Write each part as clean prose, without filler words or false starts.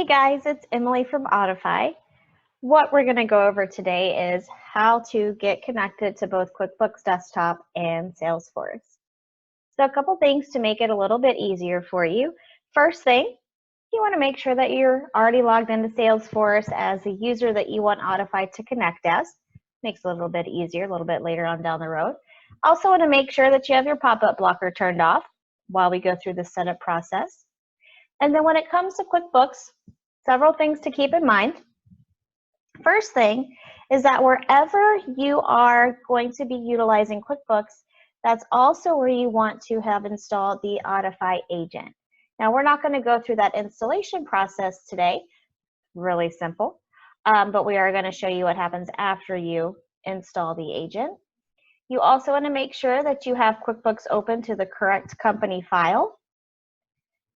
Hey guys, it's Emily from Autofy. What we're going to go over today is how to get connected to both QuickBooks Desktop and Salesforce. So a couple things to make it a little bit easier for you. First thing, you want to make sure that you're already logged into Salesforce as the user that you want Autofy to connect as. Makes it a little bit easier a little bit later on down the road. Also want to make sure that you have your pop-up blocker turned off while we go through the setup process. And then when it comes to QuickBooks, several things to keep in mind. First thing is that wherever you are going to be utilizing QuickBooks, that's also where you want to have installed the Autofy agent. Now, we're not going to go through that installation process today, really simple, but we are going to show you what happens after you install the agent. You also want to make sure that you have QuickBooks open to the correct company file.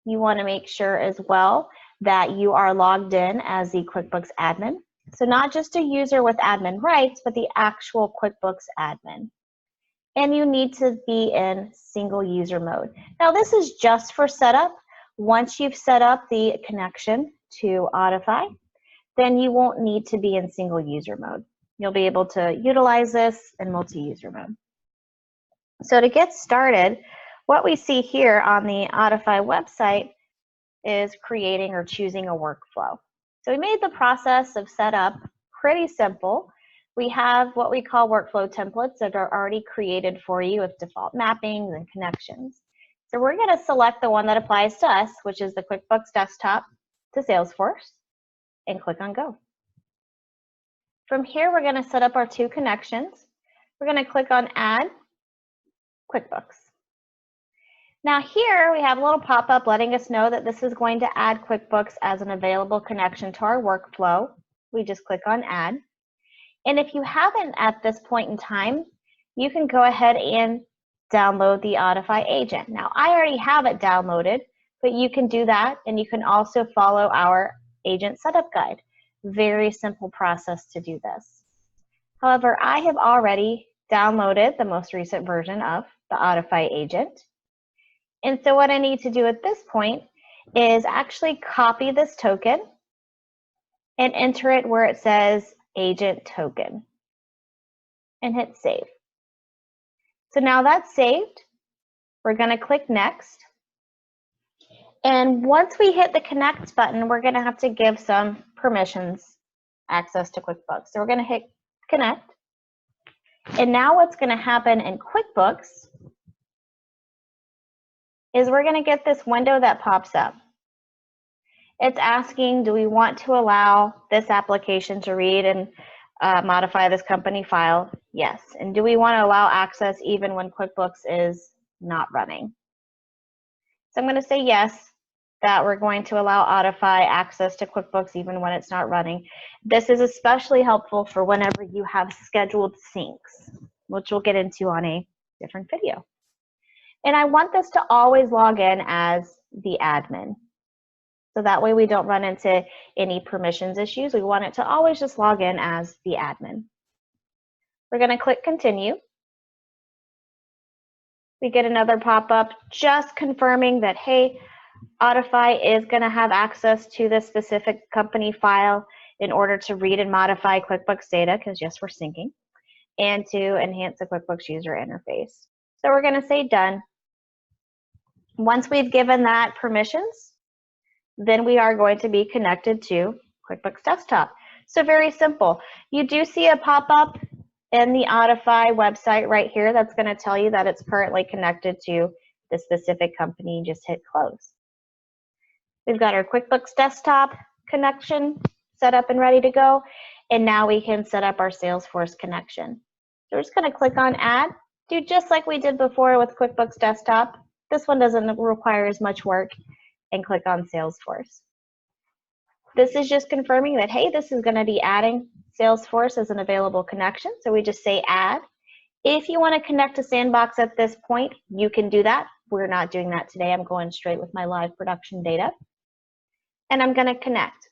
You want to make sure as well that you are logged in as the QuickBooks admin. So not just a user with admin rights, but the actual QuickBooks admin. And you need to be in single user mode. Now this is just for setup. Once you've set up the connection to Autofy, then you won't need to be in single user mode. You'll be able to utilize this in multi-user mode. So to get started, what we see here on the Autofy website is creating or choosing a workflow. So we made the process of setup pretty simple. We have what we call workflow templates that are already created for you with default mappings and connections. So we're going to select the one that applies to us, which is the QuickBooks Desktop to Salesforce, and click on Go. From here, we're going to set up our two connections. We're going to click on Add QuickBooks. Now here we have a little pop-up letting us know that this is going to add QuickBooks as an available connection to our workflow. We just click on Add. And if you haven't at this point in time, you can go ahead and download the Autofy agent. Now I already have it downloaded, but you can do that, and you can also follow our agent setup guide. Very simple process to do this. However, I have already downloaded the most recent version of the Autofy agent. And so what I need to do at this point is actually copy this token and enter it where it says agent token and hit save. So now that's saved. We're going to click next. And once we hit the connect button, we're going to have to give some permissions access to QuickBooks. So we're going to hit connect. And now what's going to happen in QuickBooks is we're going to get this window that pops up. It's asking, do we want to allow this application to read and modify this company file? Yes. And do we want to allow access even when QuickBooks is not running? So I'm going to say yes, that we're going to allow Autofy access to QuickBooks even when it's not running. This is especially helpful for whenever you have scheduled syncs, which we'll get into on a different video. And I want this to always log in as the admin. So that way we don't run into any permissions issues. We want it to always just log in as the admin. We're going to click continue. We get another pop-up just confirming that, hey, Autofy is going to have access to this specific company file in order to read and modify QuickBooks data, because yes, we're syncing, and to enhance the QuickBooks user interface. So we're going to say done. Once we've given that permissions, then we are going to be connected to QuickBooks Desktop. So very simple. You do see a pop-up in the Autofy website right here that's going to tell you that it's currently connected to the specific company. Just hit close. We've got our QuickBooks Desktop connection set up and ready to go, and now we can set up our Salesforce connection. So we're just going to click on Add, do just like we did before with QuickBooks Desktop. This one doesn't require as much work, and click on Salesforce. This is just confirming that, hey, this is going to be adding Salesforce as an available connection. So we just say add. If you want to connect to Sandbox at this point, you can do that. We're not doing that today. I'm going straight with my live production data. And I'm going to connect.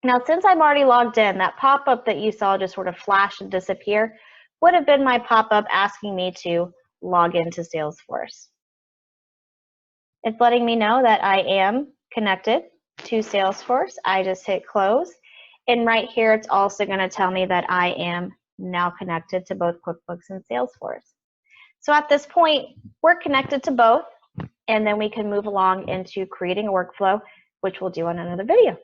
Now, since I'm already logged in, that pop-up that you saw just sort of flash and disappear would have been my pop-up asking me to log into Salesforce. It's letting me know that I am connected to Salesforce. I just hit close. And right here, it's also going to tell me that I am now connected to both QuickBooks and Salesforce. So at this point, we're connected to both, and then we can move along into creating a workflow, which we'll do on another video.